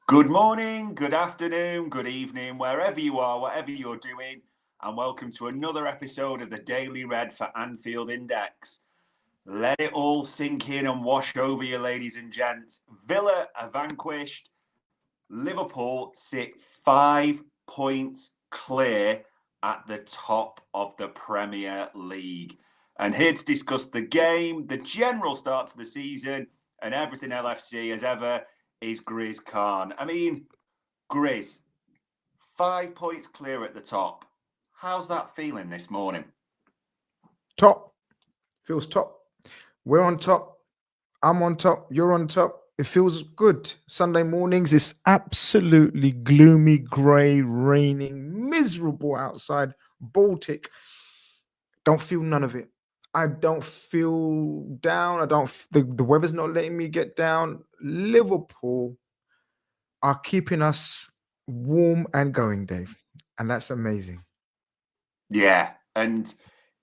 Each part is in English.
Good morning, good afternoon, good evening, wherever you are, whatever you're doing, and welcome to another episode of the Daily Red for Anfield Index. Let it all sink in and wash over you, ladies and gents. Villa are vanquished. Liverpool sit 5 points clear at the top of the Premier League. And here to discuss the game, the general start to the season, and everything LFC as ever is Grizz Khan. I mean, Grizz, 5 points clear at the top. How's that feeling this morning? Top. Feels top. We're on top. I'm on top. You're on top. It feels good. Sunday mornings, it's absolutely gloomy, grey, raining, miserable outside. Baltic. Don't feel none of it. I don't feel down. The weather's not letting me get down. Liverpool are keeping us warm and going, Dave. And that's amazing. Yeah, and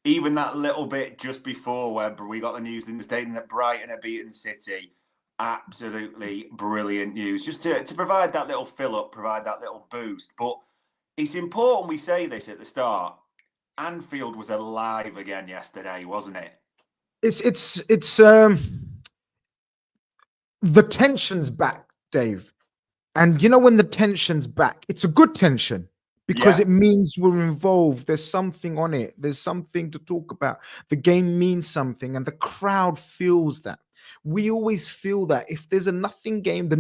even that little bit just before where we got the news in the stadium that Brighton had beaten City, absolutely brilliant news. Just to provide that little fill-up, provide that little boost. But it's important we say this at the start. Anfield was alive again yesterday, wasn't it? It's the tension's back, Dave. And you know when the tension's back, it's a good tension because it means we're involved. There's something on it. There's something to talk about. The game means something, and the crowd feels that. We always feel that if there's a nothing game,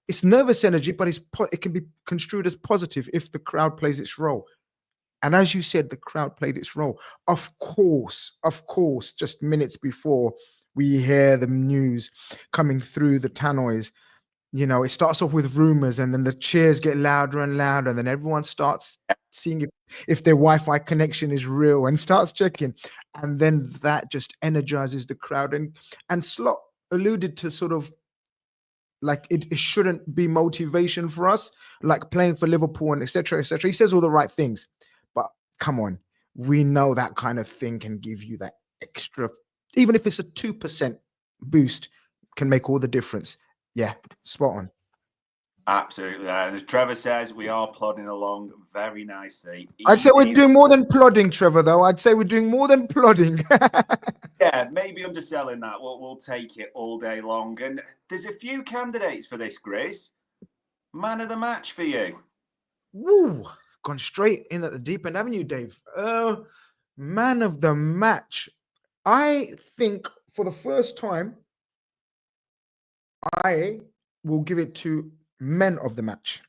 it's nervous energy, but it can be construed as positive if the crowd plays its role. And as you said, the crowd played its role. Of course, just minutes before we hear the news coming through the tannoys, it starts off with rumors and then the cheers get louder and louder. And then everyone starts seeing if their Wi-Fi connection is real and starts checking. And then that just energizes the crowd. And Slot alluded to sort of like it shouldn't be motivation for us, like playing for Liverpool and etc. etc. He says all the right things. But come on, we know that kind of thing can give you that extra, even if it's a 2% boost, can make all the difference. Yeah, spot on. Absolutely. And as Trevor says, we are plodding along very nicely. I'd say we're doing more than plodding, Trevor, though. I'd say we're doing more than plodding. Yeah, maybe underselling that. We'll take it all day long. And there's a few candidates for this, Grizz. Man of the match for you. Woo! Gone straight in at the deep end, haven't you, Dave? Man of the match. I think for the first time, I will give it to men of the match.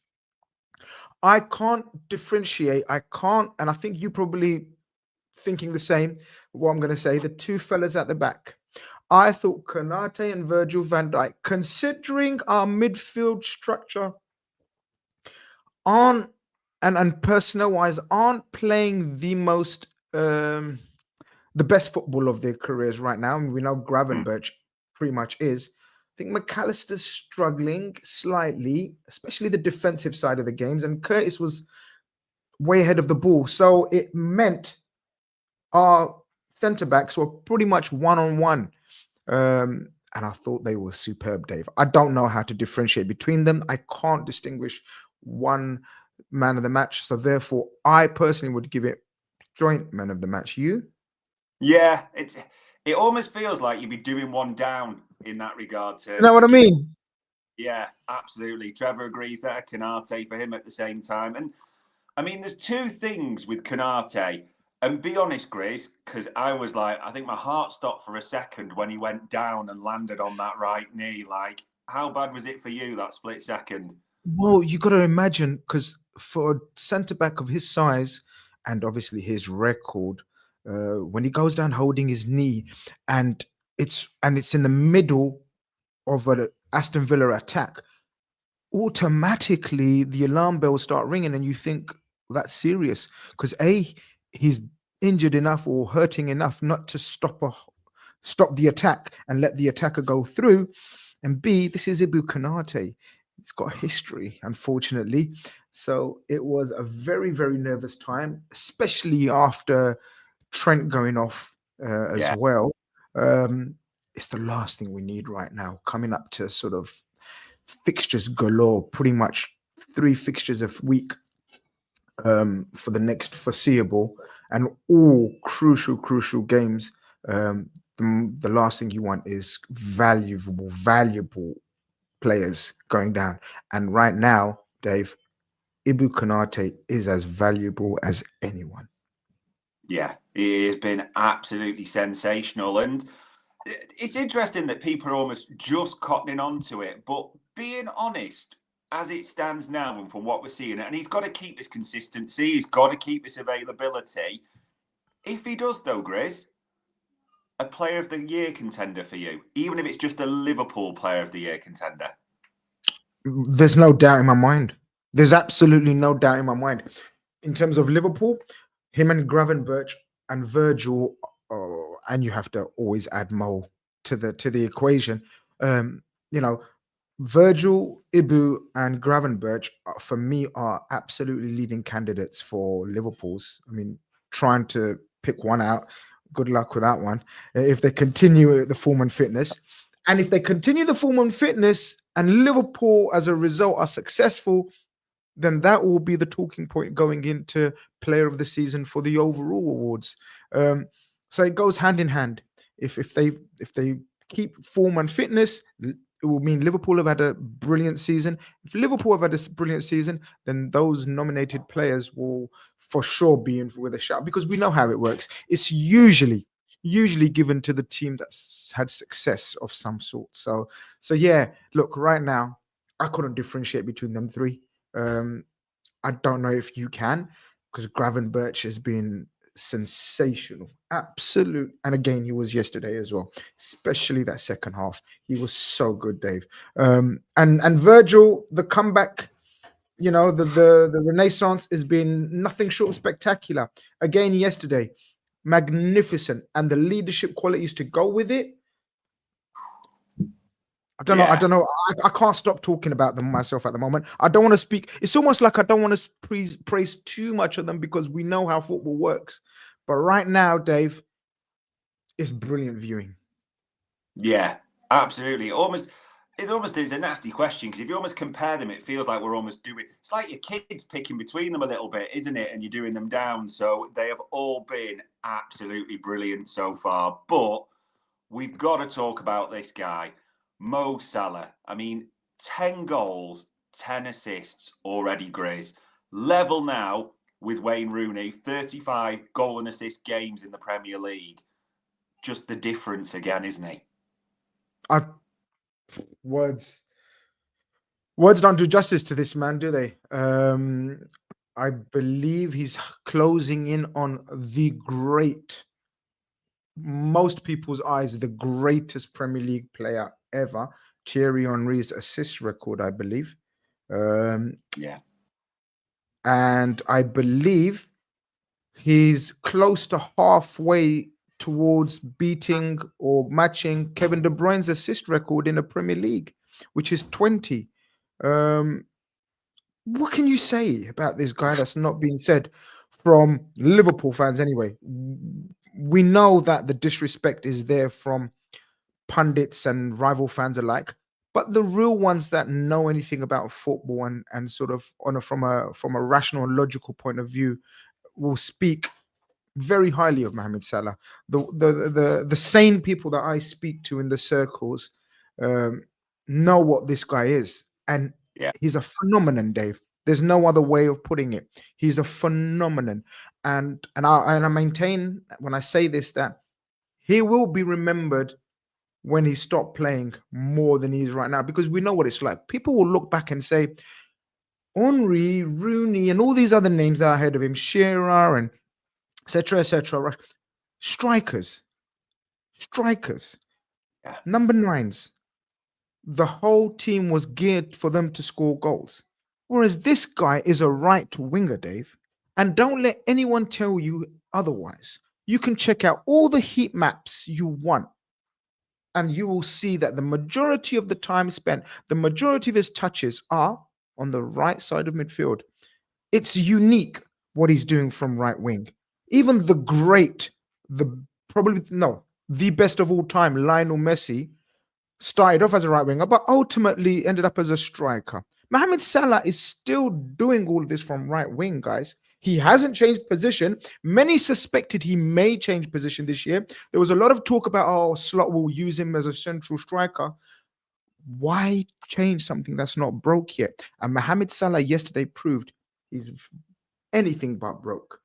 I can't differentiate. I can't, and I think you probably thinking the same. What I'm going to say, the two fellas at the back. I thought Konate and Virgil van Dijk, considering our midfield structure, aren't and personnel wise aren't playing the most the best football of their careers right now. I mean, we know Gravenberch pretty much is. I think McAllister's struggling slightly, especially the defensive side of the games, and Curtis was way ahead of the ball. So it meant our centre backs were pretty much one-on-one. And I thought they were superb, Dave. I don't know how to differentiate between them. I can't distinguish one man of the match. So therefore, I personally would give it joint man of the match. You? Yeah, it almost feels like you'd be doing one down in that regard. You know what I mean? Yeah, absolutely. Trevor agrees there. Konate for him at the same time. And I mean, there's two things with Konate. And be honest, Grizz, because I was like, I think my heart stopped for a second when he went down and landed on that right knee. Like, how bad was it for you, that split second? Well, you got to imagine, because for a centre back of his size and obviously his record, when he goes down holding his knee, and it's in the middle of an Aston Villa attack, automatically the alarm bells start ringing, and you think, well, that's serious, because he's injured enough or hurting enough not to stop the attack and let the attacker go through, and B, this is Ibu Konate. It's got history, unfortunately. So it was a very, very nervous time, especially after Trent going off as well. It's the last thing we need right now, coming up to sort of fixtures galore, pretty much 3 fixtures a week for the next foreseeable, and all crucial games. The last thing you want is valuable players going down. And right now, Dave, Ibu Konate is as valuable as anyone. Yeah, he has been absolutely sensational. And it's interesting that people are almost just cottoning onto it. But being honest, as it stands now and from what we're seeing, and he's got to keep this consistency, he's got to keep this availability. If he does, though, Grizz, a player of the year contender for you, even if it's just a Liverpool player of the year contender? There's no doubt in my mind. There's absolutely no doubt in my mind. In terms of Liverpool, him and Gravenberch and Virgil, and you have to always add Mo to the equation. Virgil, Ibu, and Gravenberch, for me, are absolutely leading candidates for Liverpool's. I mean, trying to pick one out, good luck with that one. If they continue the form and fitness, and if they continue the form and fitness, and Liverpool, as a result, are successful, then that will be the talking point going into Player of the Season for the overall awards. So it goes hand in hand. If they keep form and fitness, it will mean Liverpool have had a brilliant season. If Liverpool have had a brilliant season, then those nominated players will for sure be in with a shout, because we know how it works. It's usually given to the team that's had success of some sort. So yeah, look, right now, I couldn't differentiate between them three. I don't know if you can, because Gravenberch has been sensational, absolute. And again, he was yesterday as well, especially that second half. He was so good, Dave. And Virgil, the comeback, the renaissance has been nothing short of spectacular. Again, yesterday, magnificent, and the leadership qualities to go with it. I don't know. I can't stop talking about them myself at the moment. I don't want to speak. It's almost like I don't want to praise too much of them, because we know how football works. But right now, Dave, it's brilliant viewing. Yeah, absolutely. It almost is a nasty question, because if you almost compare them, it feels like we're almost doing. It's like your kids picking between them a little bit, isn't it? And you're doing them down. So they have all been absolutely brilliant so far. But we've got to talk about this guy, Mo Salah. I mean, 10 goals, 10 assists already, Grizz. Level now with Wayne Rooney, 35 goal and assist games in the Premier League. Just the difference again, isn't he? Words don't do justice to this man, do they? I believe he's closing in on the great, most people's eyes, the greatest Premier League player ever, Thierry Henry's assist record, I believe. Yeah. And I believe he's close to halfway towards beating or matching Kevin De Bruyne's assist record in the Premier League, which is 20. What can you say about this guy that's not being said from Liverpool fans anyway? We know that the disrespect is there from pundits and rival fans alike, but the real ones that know anything about football and sort of from a rational and logical point of view will speak very highly of Mohamed Salah. The sane people that I speak to in the circles know what this guy is, and he's a phenomenon, Dave. There's no other way of putting it. He's a phenomenon, and I maintain when I say this that he will be remembered when he stopped playing more than he is right now, because we know what it's like. People will look back and say, Henry, Rooney, and all these other names that are ahead of him, Shearer, and etc. Strikers, number 9s. The whole team was geared for them to score goals. Whereas this guy is a right winger, Dave. And don't let anyone tell you otherwise. You can check out all the heat maps you want, and you will see that the majority of the time spent, the majority of his touches are on the right side of midfield. It's unique what he's doing from right wing. Even the great, the best of all time, Lionel Messi, Started off as a right winger, but ultimately ended up as a striker. Mohamed Salah is still doing all this from right wing, guys. He hasn't changed position. Many suspected he may change position this year. There was a lot of talk about, oh, Slot will use him as a central striker. Why change something that's not broke yet? And Mohamed Salah yesterday proved he's anything but broke.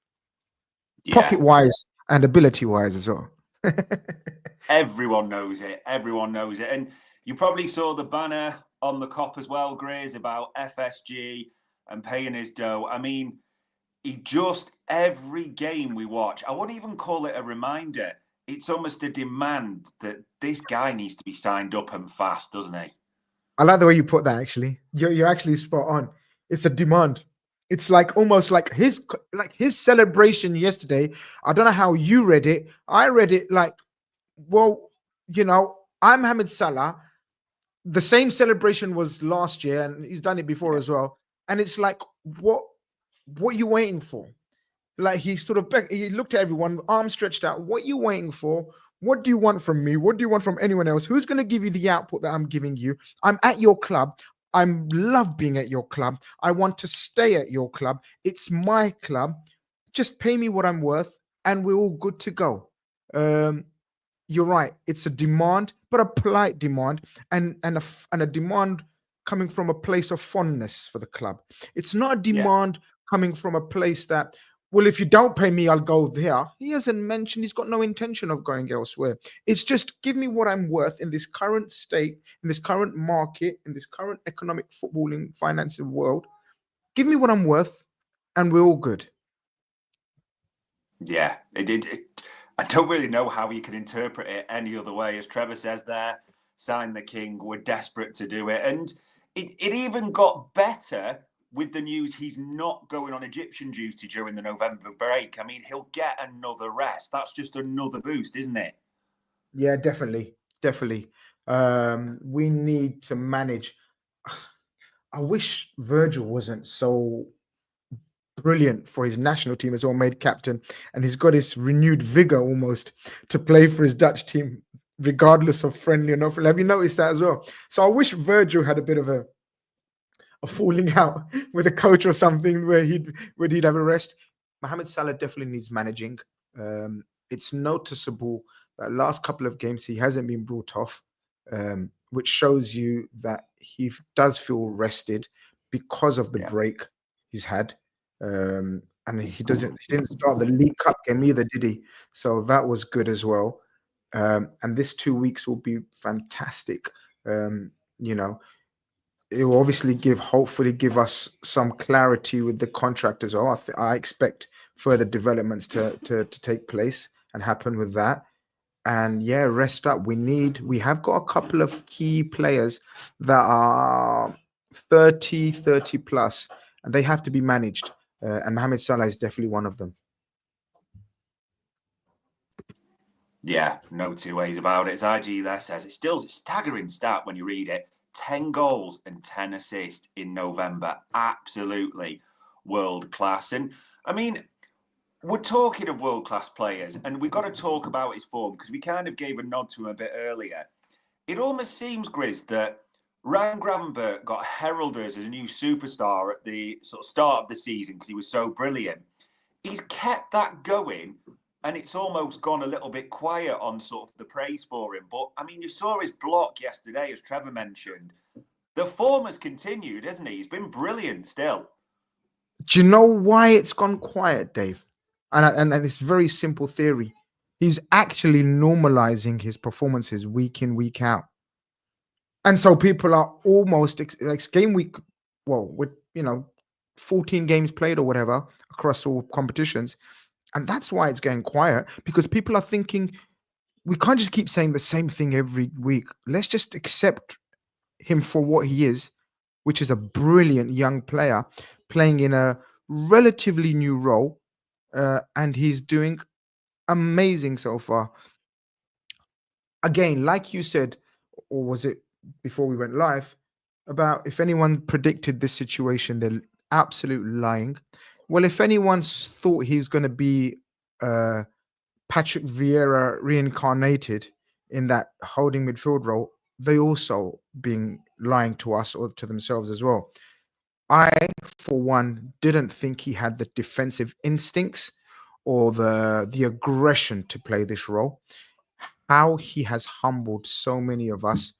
Yeah. Pocket wise and ability wise as well. Everyone knows it. Everyone knows it. And you probably saw the banner on the cop as well, Grizz, about FSG and paying his dough. I mean, he just, every game we watch, I wouldn't even call it a reminder. It's almost a demand that this guy needs to be signed up and fast, doesn't he? I like the way you put that, actually. You're actually spot on. It's a demand. It's like almost like his celebration yesterday. I don't know how you read it. I read it like, well, I'm Mohamed Salah. The same celebration was last year, and he's done it before as well. And it's like, what are you waiting for? Like he looked at everyone, arms stretched out. What are you waiting for? What do you want from me? What do you want from anyone else? Who's going to give you the output that I'm giving you? I'm at your club. I love being at your club. I want to stay at your club. It's my club. Just pay me what I'm worth, and we're all good to go. You're right. It's a demand, but a polite demand, and a demand coming from a place of fondness for the club. It's not a demand coming from a place that, well, if you don't pay me, I'll go there. He hasn't mentioned, he's got no intention of going elsewhere. It's just give me what I'm worth in this current state, in this current market, in this current economic, footballing, financing world. Give me what I'm worth, and we're all good. Yeah, it did. I don't really know how you can interpret it any other way. As Trevor says there, sign the king, we're desperate to do it. And it even got better with the news he's not going on Egyptian duty during the November break. I mean, he'll get another rest. That's just another boost, isn't it? Yeah, definitely. Definitely. We need to manage. I wish Virgil wasn't so brilliant for his national team as well, made captain, and he's got his renewed vigor almost to play for his Dutch team, regardless of friendly or not friendly. Have you noticed that as well? So I wish Virgil had a bit of a falling out with a coach or something where he'd have a rest. Mohamed Salah definitely needs managing. It's noticeable that last couple of games he hasn't been brought off, which shows you that he does feel rested because of the break he's had. And he didn't start the League Cup game either, did he? So that was good as well. And this 2 weeks will be fantastic. It will obviously hopefully give us some clarity with the contract as well. I expect further developments to take place and happen with that. And rest up. We have got a couple of key players that are 30 plus, and they have to be managed. And Mohamed Salah is definitely one of them. Yeah, no two ways about it. As IG there says, it's still a staggering stat when you read it. 10 goals and 10 assists in November. Absolutely world class. And I mean, we're talking of world class players, and we've got to talk about his form because we kind of gave a nod to him a bit earlier. It almost seems, Grizz, that Ryan Gravenberch got heralded as a new superstar at the sort of start of the season because he was so brilliant. He's kept that going, and it's almost gone a little bit quiet on sort of the praise for him. But, I mean, you saw his block yesterday, as Trevor mentioned. The form has continued, hasn't he? He's been brilliant still. Do you know why it's gone quiet, Dave? And it's a very simple theory. He's actually normalizing his performances week in, week out. And so people are almost like game week, well, with 14 games played or whatever across all competitions. And that's why it's going quiet, because people are thinking we can't just keep saying the same thing every week. Let's just accept him for what he is, which is a brilliant young player playing in a relatively new role. And he's doing amazing so far. Again, like you said, or was it before we went live, about if anyone predicted this situation, they're absolute lying. Well, if anyone thought he was going to be Patrick Vieira reincarnated in that holding midfield role, they also being lying to us or to themselves as well. I, for one, didn't think he had the defensive instincts or the aggression to play this role. How he has humbled so many of us.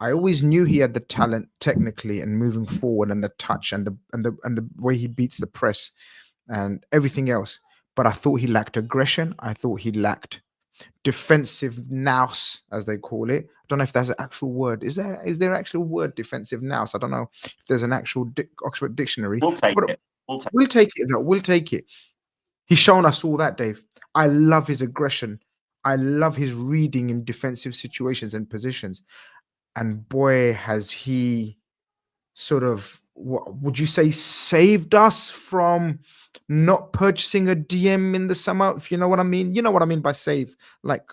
I always knew he had the talent technically and moving forward and the touch and the way he beats the press and everything else. But I thought he lacked aggression. I thought he lacked defensive nous, as they call it. I don't know if there's an actual word. Is there actual word defensive nous? I don't know if there's an actual Oxford dictionary. We'll take But it. We'll take we'll take it. Though. We'll take it. He's shown us all that, Dave. I love his aggression. I love his reading in defensive situations and positions. And boy, has he sort of, what would you say, saved us from not purchasing a DM in the summer, if you know what I mean. You know what I mean by save. Like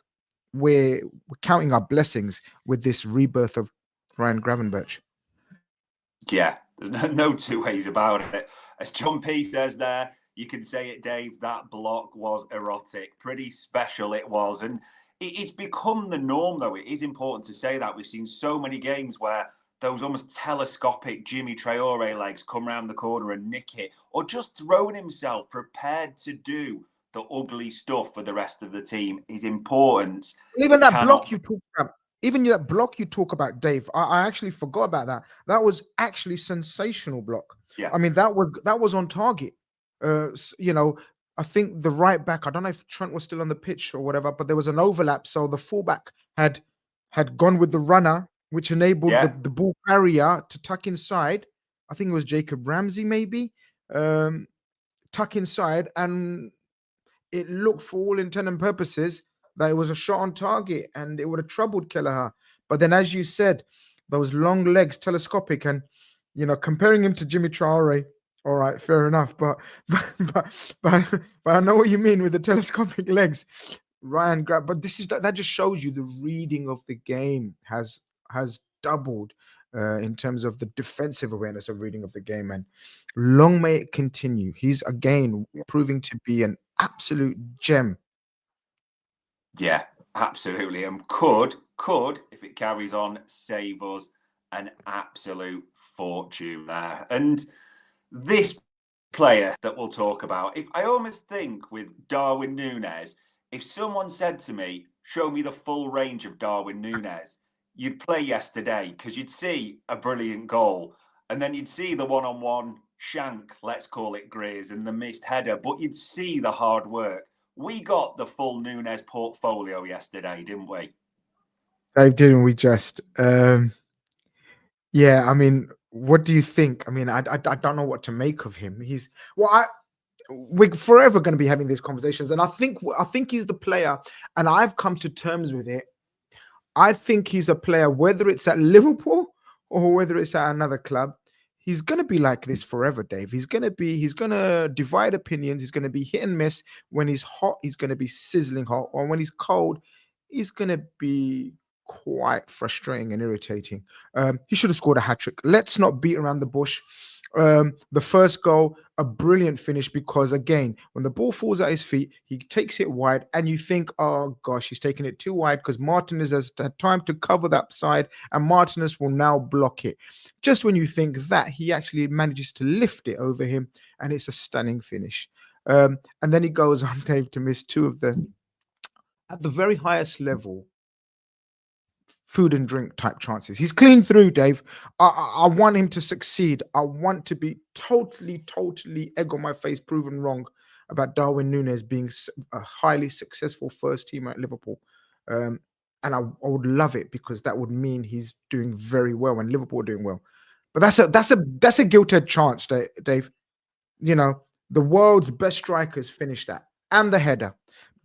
we're counting our blessings with this rebirth of Ryan Gravenberch. Yeah, there's no two ways about it. As John P says there, you can say it, Dave, that block was erotic. Pretty special it was. And it's become the norm, though. It is important to say that. We've seen so many games where those almost telescopic Jimmy Traore legs come round the corner and nick it, or just throwing himself, prepared to do the ugly stuff for the rest of the team. His importance. Even that block you talk about, Dave, I actually forgot about that. That was actually sensational block. Yeah. I mean, that was on target. I think the right back, I don't know if Trent was still on the pitch or whatever, but there was an overlap. So the fullback had gone with the runner, which enabled the ball carrier to tuck inside. I think it was Jacob Ramsey, maybe, tuck inside. And it looked, for all intent and purposes, that it was a shot on target and it would have troubled Kelleher. But then, as you said, those long legs, telescopic, and comparing him to Jimmy Traore. All right, fair enough. But I know what you mean with the telescopic legs, Ryan. But that just shows you the reading of the game has doubled in terms of the defensive awareness of reading of the game, and long may it continue. He's again proving to be an absolute gem. Yeah, absolutely. And could, if it carries on, save us an absolute fortune there. And this player that we'll talk about, if I almost think with Darwin Nunez, if someone said to me, show me the full range of Darwin Nunez, you'd play yesterday because you'd see a brilliant goal and then you'd see the one-on-one shank, let's call it Grizz, and the missed header, but you'd see the hard work. We got the full Nunez portfolio yesterday, didn't we? Didn't we just? Yeah, I mean, what do you think? I mean, I don't know what to make of him. We're forever going to be having these conversations, and I think he's the player, and I've come to terms with it. I think he's a player, whether it's at Liverpool or whether it's at another club, he's going to be like this forever, Dave. He's going to divide opinions. He's going to be hit and miss. When he's hot, he's going to be sizzling hot. Or when he's cold, he's going to be quite frustrating and irritating. He should have scored a hat-trick. Let's not beat around the bush. The first goal, a brilliant finish, because again, when the ball falls at his feet, he takes it wide and you think, oh gosh, he's taking it too wide because Martinez has had time to cover that side and Martinez will now block it. Just when you think that, he actually manages to lift it over him and it's a stunning finish. And then he goes on, Dave, to miss two of them at the very highest level. Food and drink type chances. He's clean through, Dave. I want him to succeed. I want to be totally egg on my face proven wrong about Darwin Nunez being a highly successful first teamer at Liverpool. And I would love it because that would mean he's doing very well and Liverpool are doing well. But that's a guilty chance, Dave. The world's best strikers finish that. And the header.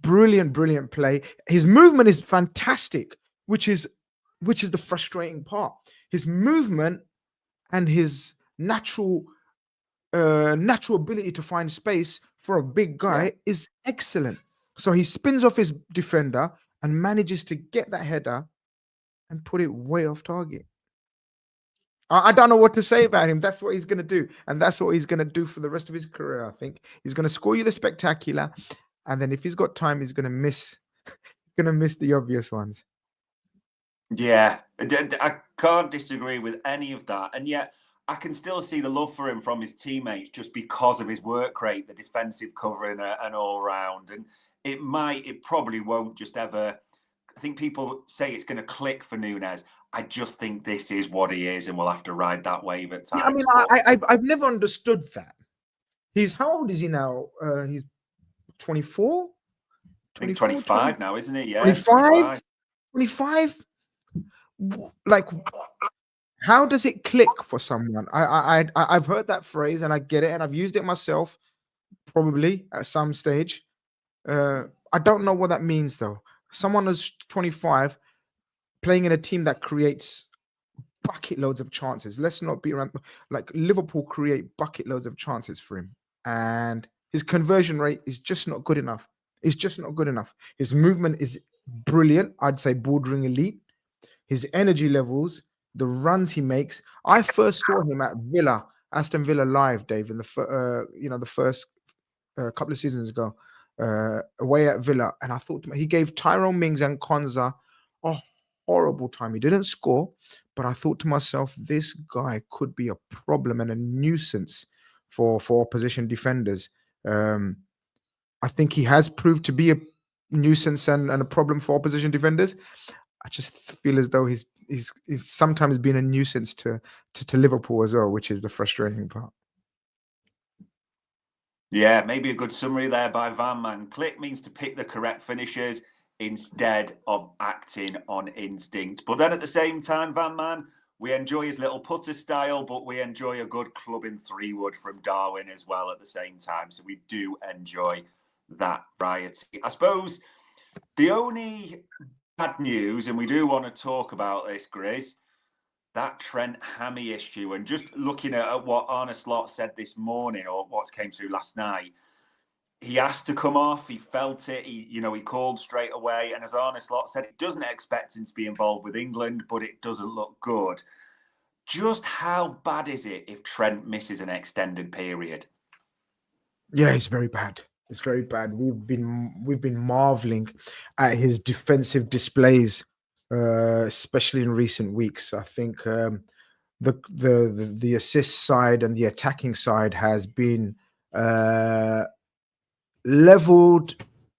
Brilliant play. His movement is fantastic, which is the frustrating part. His movement and his natural ability to find space for a big guy is excellent. So he spins off his defender and manages to get that header and put it way off target. I don't know what to say about him. That's what he's going to do. And that's what he's going to do for the rest of his career, I think. He's going to score you the spectacular. And then if he's got time, he's going to miss the obvious ones. Yeah, I can't disagree with any of that. And yet, I can still see the love for him from his teammates just because of his work rate, the defensive covering, and all round. And it probably won't just ever. I think people say it's going to click for Nunez. I just think this is what he is, and we'll have to ride that wave at Yeah, I mean, times. But I've never understood that. How old is he now? He's 24, I think 24, 25 now, isn't it? Yeah, 25, 25. 25. Like, how does it click for someone? I've heard that phrase and I get it, and I've used it myself probably at some stage. I don't know what that means though. Someone who's 25 playing in a team that creates bucket loads of chances. Let's not be around, like Liverpool create bucket loads of chances for him, and his conversion rate is just not good enough. It's just not good enough. His movement is brilliant. I'd say bordering elite. His energy levels, the runs he makes. I first saw him at Aston Villa live, Dave, in the first couple of seasons ago, away at Villa, and I thought he gave Tyrone Mings and Konza a horrible time. He didn't score, but I thought to myself, this guy could be a problem and a nuisance for opposition defenders. I think he has proved to be a nuisance and a problem for opposition defenders. I just feel as though he's sometimes been a nuisance to Liverpool as well, which is the frustrating part. Yeah, maybe a good summary there by Van Man. Click means to pick the correct finishers instead of acting on instinct. But then at the same time, Van Man, we enjoy his little putter style, but we enjoy a good club in 3-wood from Darwin as well at the same time. So we do enjoy that variety. I suppose the only bad news, and we do want to talk about this, Grizz, that Trent hammy issue, and just looking at what Arne Slot said this morning, or what came through last night, he asked to come off. He felt it. He called straight away. And as Arne Slot said, he doesn't expect him to be involved with England, but it doesn't look good. Just how bad is it if Trent misses an extended period? Yeah, it's very bad. It's very bad. We've been marveling at his defensive displays, especially in recent weeks. I think the assist side and the attacking side has been leveled,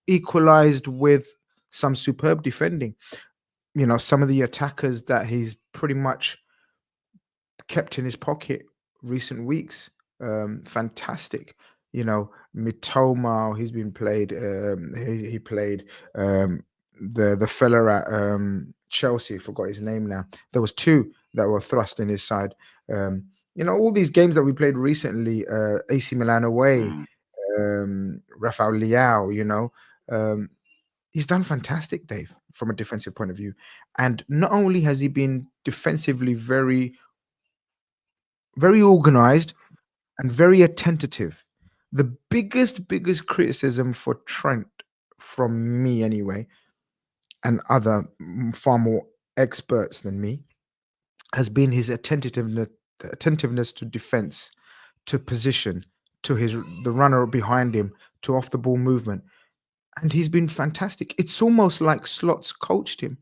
equalized with some superb defending. Some of the attackers that he's pretty much kept in his pocket recent weeks, fantastic. Mitoma, he's been played. He played the fella at Chelsea. Forgot his name now. There was two that were thrust in his side. All these games that we played recently, AC Milan away, Rafael Leao. He's done fantastic, Dave, from a defensive point of view. And not only has he been defensively very, very organized and very attentive. The biggest criticism for Trent, from me anyway, and other far more experts than me, has been his attentiveness to defense, to position, to the runner behind him, to off the ball movement. And he's been fantastic. It's almost like Slot's coached him.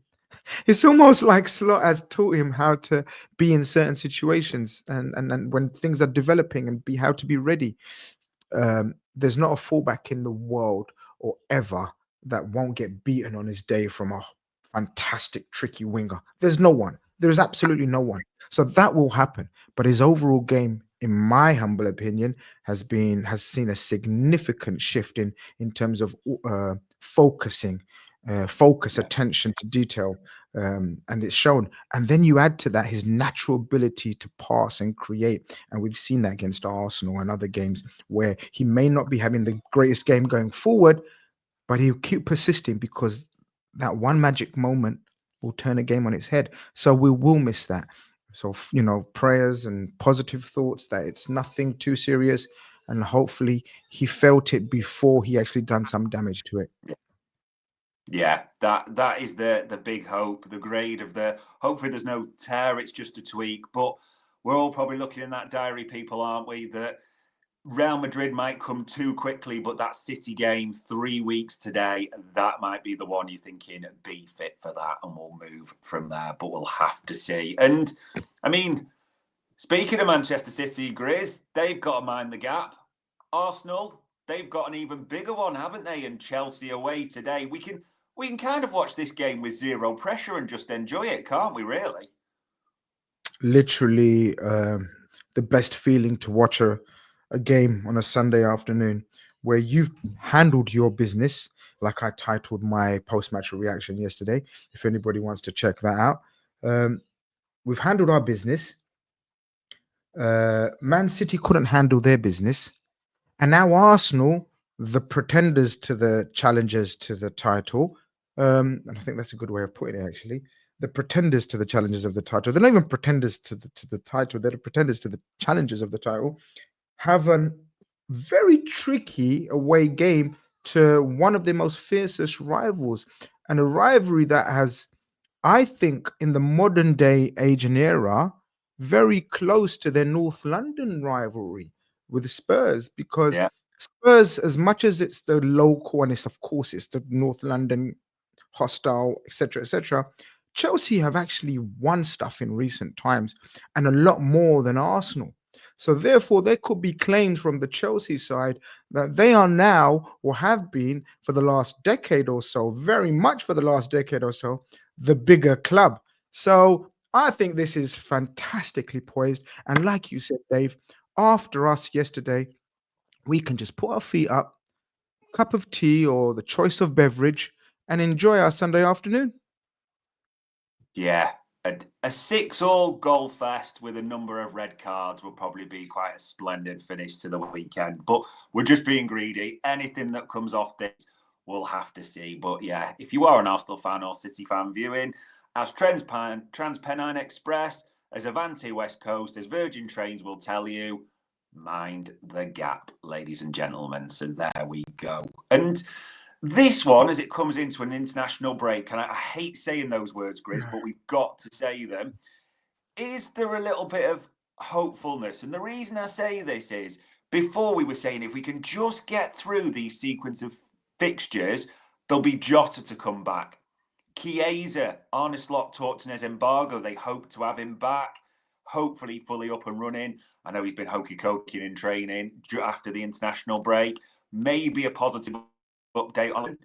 It's almost like Slot has taught him how to be in certain situations and when things are developing and how to be ready. There's not a fullback in the world or ever that won't get beaten on his day from a fantastic, tricky winger. There's no one. There's absolutely no one. So that will happen. But his overall game, in my humble opinion, has seen a significant shift in terms of focus, attention to detail, and it's shown. And then you add to that his natural ability to pass and create, and we've seen that against Arsenal and other games where he may not be having the greatest game going forward, but he'll keep persisting because that one magic moment will turn a game on its head. So we will miss that. So, prayers and positive thoughts that it's nothing too serious, and hopefully he felt it before he actually done some damage to it. Yeah, that is the big hope, the grade of the. Hopefully, there's no tear. It's just a tweak, but we're all probably looking in that diary, people, aren't we? That Real Madrid might come too quickly, but that City game 3 weeks today, that might be the one you're thinking, be fit for that, and we'll move from there, but we'll have to see. And I mean, speaking of Manchester City, Grizz, they've got to mind the gap. Arsenal, they've got an even bigger one, haven't they? And Chelsea away today. We can kind of watch this game with zero pressure and just enjoy it, can't we, really? Literally the best feeling to watch a game on a Sunday afternoon where you've handled your business, like I titled my post-match reaction yesterday. If anybody wants to check that out, we've handled our business. Man City couldn't handle their business, and now Arsenal, the pretenders to the challengers to the title, and I think that's a good way of putting it, actually. The pretenders to the challenges of the title. They're not even pretenders to the title. They're the pretenders to the challenges of the title. Have a very tricky away game to one of their most fiercest rivals, and a rivalry that has, I think, in the modern day age and era, very close to their North London rivalry with the Spurs, because Yeah. Spurs, as much as it's the local and it's, of course, it's the North London hostile, etc., etc., Chelsea have actually won stuff in recent times and a lot more than Arsenal. So therefore, there could be claims from the Chelsea side that they are now, or have been for the last decade or so, very much for the last decade or so, the bigger club. So I think this is fantastically poised. And like you said, Dave, after us yesterday, we can just put our feet up, cup of tea or the choice of beverage, and enjoy our Sunday afternoon. Yeah, a 6-all goal fest with a number of red cards will probably be quite a splendid finish to the weekend. But we're just being greedy. Anything that comes off this, we'll have to see. But yeah, if you are an Arsenal fan or City fan viewing, as Transpennine Express, as Avante West Coast, as Virgin Trains will tell you, mind the gap, ladies and gentlemen. So there we go. And this one, as it comes into an international break, and I hate saying those words, Grizz, but we've got to say them. Is there a little bit of hopefulness? And the reason I say this is, before we were saying if we can just get through these sequence of fixtures, there'll be Jota to come back. Chiesa, Arne Slot talked to embargo. They hope to have him back, hopefully fully up and running. I know he's been hokey-cokey in training after the international break. Maybe a positive update on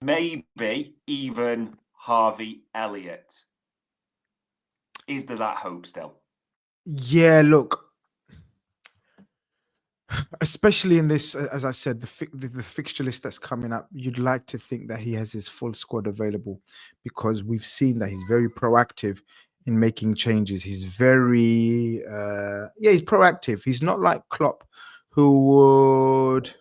maybe even Harvey Elliott. Is there that hope still? Yeah, look, especially in this, as I said, the fixture list that's coming up, you'd like to think that he has his full squad available, because we've seen that he's very proactive in making changes. He's very, he's proactive. He's not like Klopp, who would,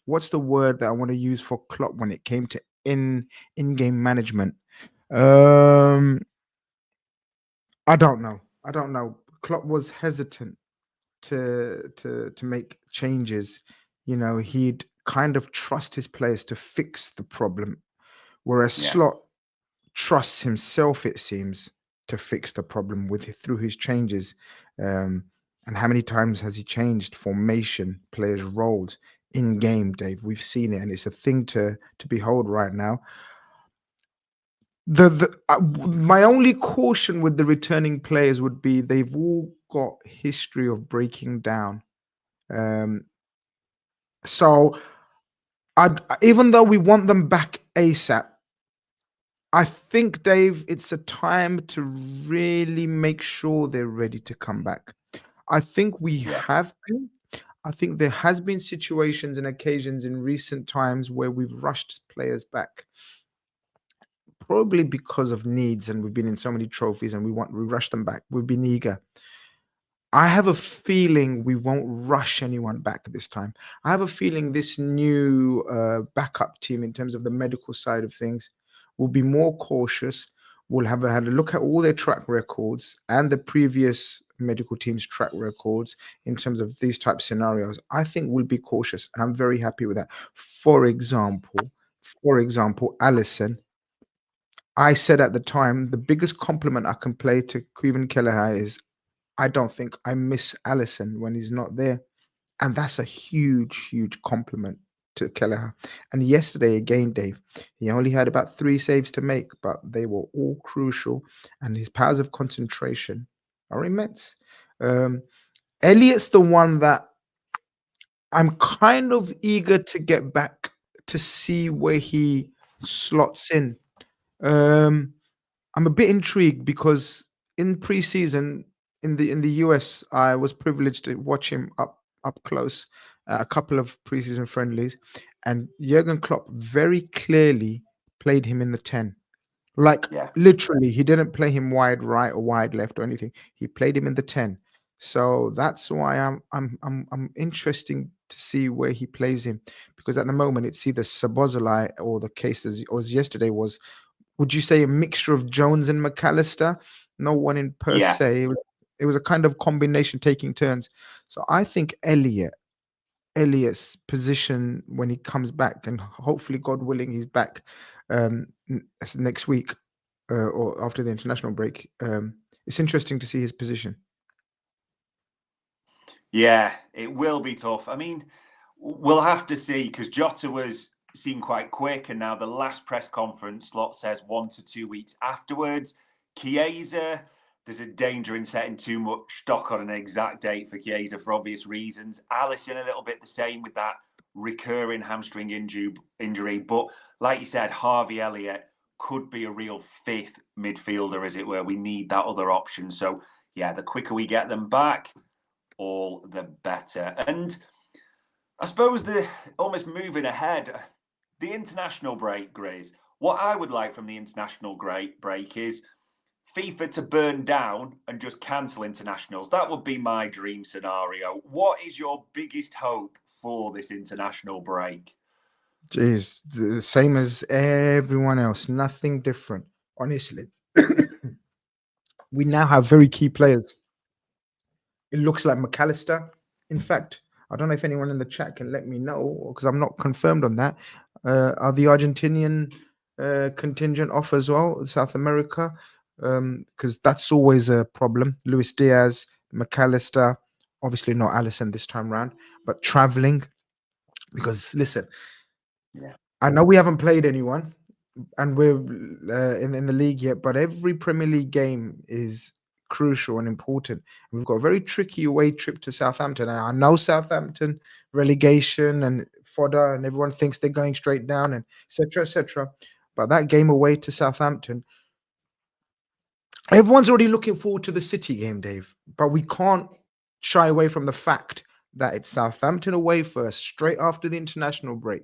what's the word that I want to use for Klopp when it came to in-game management? I don't know. Klopp was hesitant to make changes. You know, he'd kind of trust his players to fix the problem, whereas Slot trusts himself, it seems, to fix the problem through his changes. And how many times has he changed formation, players' roles in game, Dave? We've seen it, and it's a thing to behold right now. My only caution with the returning players would be they've all got history of breaking down. So even though we want them back ASAP, I think, Dave, it's a time to really make sure they're ready to come back. I think we have been. I think there has been situations and occasions in recent times where we've rushed players back, probably because of needs, and we've been in so many trophies and we rush them back. We've been eager. I have a feeling we won't rush anyone back this time. I have a feeling this new backup team, in terms of the medical side of things, will be more cautious. We'll have had a look at all their track records and the previous medical team's track records in terms of these type scenarios. I think we'll be cautious, and I'm very happy with that. For example, Allison. I said at the time, the biggest compliment I can play to Kevin Kelleher is, I don't think I miss Allison when he's not there. And that's a huge, huge compliment to Kelleher. And yesterday again, Dave, he only had about 3 saves to make, but they were all crucial, and his powers of concentration are immense. Um, Elliot's the one that I'm kind of eager to get back to see where he slots in. Um, I'm a bit intrigued because in preseason in the US, I was privileged to watch him up close at a couple of preseason friendlies, and Jurgen Klopp very clearly played him in the 10. Like Yeah. literally, he didn't play him wide right or wide left or anything. He played him in the 10. So that's why I'm interesting to see where he plays him, because at the moment it's either Sabozalai or the case as yesterday was, would you say, a mixture of Jones and McAllister? No one in per Yeah. se. It was a kind of combination taking turns. So I think Elliott's position when he comes back, and hopefully, God willing, he's back next week or after the international break. It's interesting to see his position. Yeah, it will be tough. I mean, we'll have to see, because Jota was seen quite quick, and now the last press conference slot says 1 to 2 weeks afterwards. Chiesa, there's a danger in setting too much stock on an exact date for Chiesa for obvious reasons. Alisson, a little bit the same with that recurring hamstring injury. But like you said, Harvey Elliott could be a real fifth midfielder, as it were. We need that other option. So, yeah, the quicker we get them back, all the better. And I suppose the almost moving ahead, the international break, Grizz. What I would like from the international break is FIFA to burn down and just cancel internationals. That would be my dream scenario. What is your biggest hope for this international break? Jeez, the same as everyone else, nothing different. Honestly, we now have very key players. It looks like McAllister. In fact, I don't know if anyone in the chat can let me know, because I'm not confirmed on that. Are the Argentinian contingent off as well, South America? Because that's always a problem. Luis Diaz, McAllister, obviously not Allison this time round, but traveling. Because listen, Yeah. I know we haven't played anyone, and we're in the league yet, but every Premier League game is crucial and important. We've got a very tricky away trip to Southampton, and I know Southampton relegation and fodder, and everyone thinks they're going straight down, and etc. etc. But that game away to Southampton, everyone's already looking forward to the City game, Dave. But we can't shy away from the fact that it's Southampton away first, straight after the international break.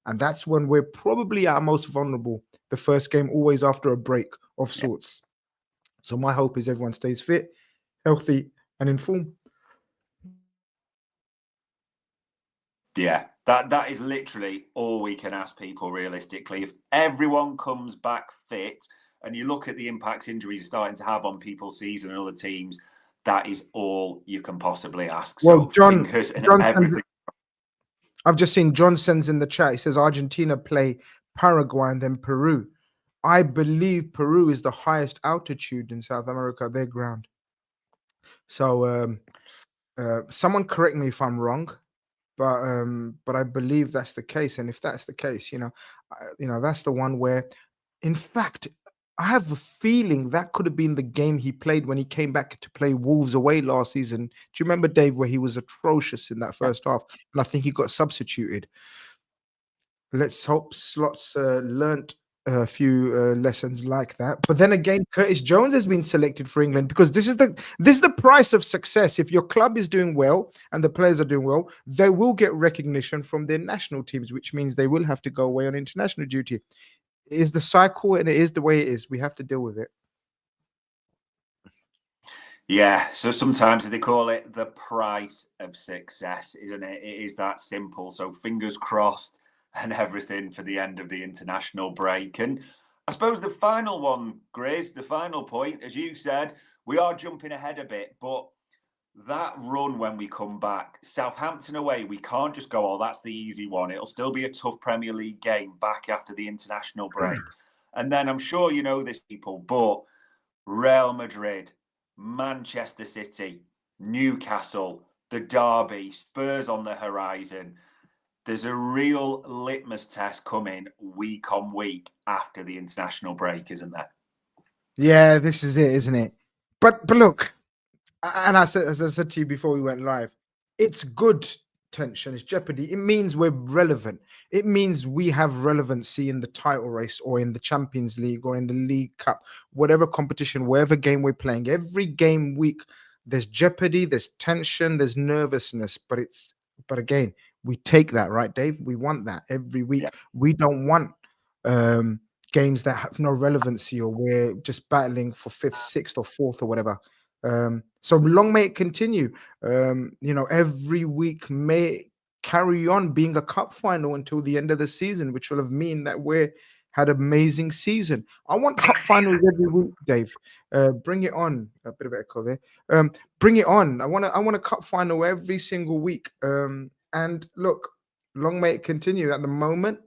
And that's when we're probably our most vulnerable. The first game, always after a break of sorts. So my hope is everyone stays fit, healthy, and informed. Yeah, that is literally all we can ask people realistically. If everyone comes back fit, and you look at the impacts injuries are starting to have on people's season and other teams, that is all you can possibly ask. Well, So fingers and everything. I've just seen John sends in the chat. He says Argentina play Paraguay and then Peru. I believe Peru is the highest altitude in South America, their ground. So someone correct me if I'm wrong, but I believe that's the case. And if that's the case, that's the one where, in fact, I have a feeling that could have been the game he played when he came back to play Wolves away last season. Do you remember, Dave, where he was atrocious in that first half? And I think he got substituted. Let's hope Slots learnt a few lessons like that. But then again, Curtis Jones has been selected for England, because this is the price of success. If your club is doing well and the players are doing well, they will get recognition from their national teams, which means they will have to go away on international duty. It is the cycle, and it is the way it is. We have to deal with it. Yeah, so sometimes they call it the price of success, isn't it? It is that simple. So fingers crossed and everything for the end of the international break. And I suppose the final one, Grizz, the final point, as you said, we are jumping ahead a bit, but that run when we come back, Southampton away, we can't just go, oh, that's the easy one. It'll still be a tough Premier League game back after the international break. And then I'm sure you know this, people, but Real Madrid, Manchester City, Newcastle, the derby, Spurs on the horizon. There's a real litmus test coming week on week after the international break, isn't there? Yeah, this is it, isn't it? But look, and as I said to you before we went live, it's good tension, it's jeopardy. It means we're relevant. It means we have relevancy in the title race or in the Champions League or in the League Cup, whatever competition, whatever game we're playing. Every game week, there's jeopardy, there's tension, there's nervousness. But again, we take that, right, Dave? We want that every week. Yeah. We don't want games that have no relevancy or we're just battling for fifth, sixth, or fourth or whatever. So long may it continue. Every week may carry on being a cup final until the end of the season, which will have mean that we had an amazing season. I want cup finals every week, Dave. Bring it on. A bit of echo there. Bring it on. I want a cup final every single week. And look, long may it continue. At the moment,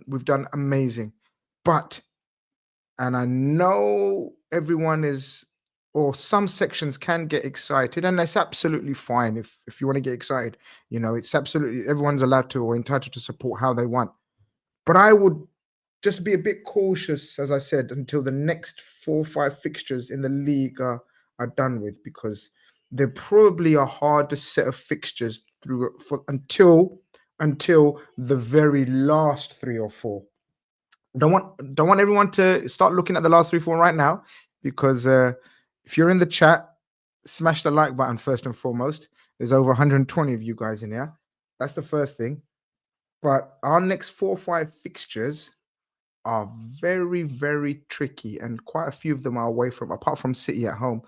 we've done amazing, and I know everyone is, or some sections can get excited, and that's absolutely fine. If you want to get excited, it's absolutely, everyone's allowed to or entitled to support how they want. But I would just be a bit cautious, as I said, until the next 4 or 5 fixtures in the league are done with, because there probably are harder set of fixtures until the very last 3 or 4. Don't want everyone to start looking at the last 3, 4 right now, because if you're in the chat, smash the like button first and foremost. There's over 120 of you guys in here. That's the first thing. But our next 4 or 5 fixtures are very, very tricky, and quite a few of them are away from, apart from City at home.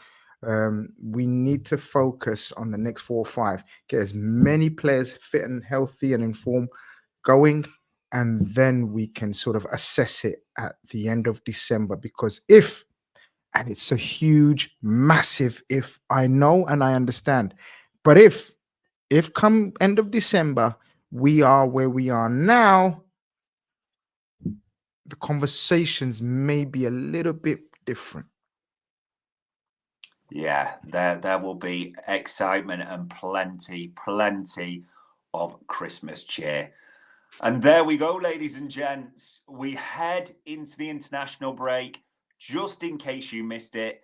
We need to focus on the next 4 or 5, get as many players fit and healthy and in form going, and then we can sort of assess it at the end of December. Because and it's a huge, massive if, I know and I understand, but if come end of December we are where we are now, the conversations may be a little bit different. Yeah, there will be excitement and plenty of Christmas cheer. And there we go, ladies and gents. We head into the international break. Just in case you missed it,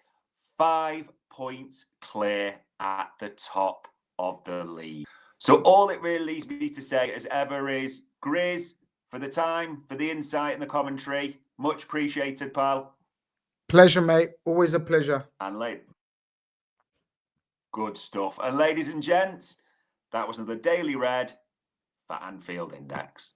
5 points clear at the top of the league. So all it really leaves me to say, as ever, is Grizz, for the time, for the insight and the commentary. Much appreciated, pal. Pleasure, mate. Always a pleasure. And good stuff. And ladies and gents, that was another Daily Red for Anfield Index.